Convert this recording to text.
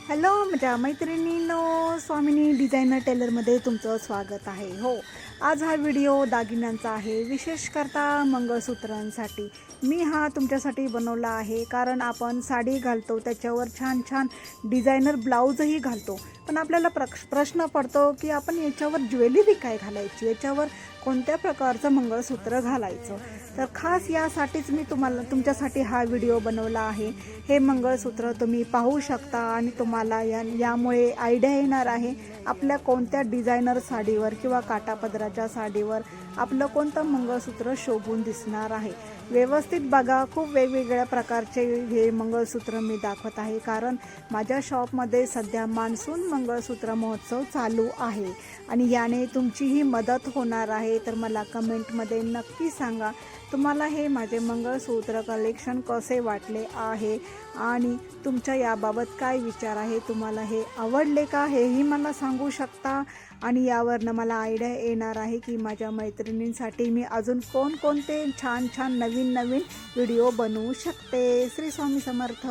Hello माझ्या मैत्रिणींनो, स्वामिनी designer टेलरमध्ये तुमचं स्वागत आहे. हो, आज हा व्हिडिओ दागिन्यांचा आहे, विशेष करता मंगळसूत्रांसाठी. मी हा तुमच्यासाठी बनवला आहे कारण आपण साडी घालतो, त्याच्यावर छान छान डिझायनर ब्लाऊजही घालतो. पण आपल्याला प्रश्न पडतो की आपण याच्यावर ज्वेलरी काय घालायची, याच्यावर कोणत्या प्रकारचं मंगळसूत्र घालायचं. तर खास यासाठीच मी तुमच्यासाठी हा व्हिडिओ बनवला आहे. हे मंगळसूत्र तुम्ही पाहू शकता आणि तुम्हाला यामुळे आयडिया येणार आहे आपल्या कोणत्या डिझायनर साडीवर किंवा काठापदराच्या साडीवर आपलं कोणतं मंगळसूत्र शोभून दिसणार आहे. व्यवस्थित बघा, खूप वेगवेगळ्या प्रकारचे हे मंगळसूत्र मी दाखवत आहे कारण माझ्या शॉपमध्ये सध्या मान्सून मंगळसूत्र महोत्सव चालू आहे आणि याने तुमचीही मदत होणार आहे. तर मला कमेंटमध्ये नक्की सांगा तुम्हाला हे माझे मंगळसूत्र कलेक्शन कसे वाटले आहे आणि तुमच्या याबाबत काय विचार आहे. तुम्हाला हे आवडले का हेही मला सांगू शकता आणि यावरनं मला आयडिया येणार आहे की माझ्या मैत्रिणींसाठी मी अजून कोणकोणते छान छान नवीन नवीन व्हिडिओ बनवू शकते. श्री स्वामी समर्थ.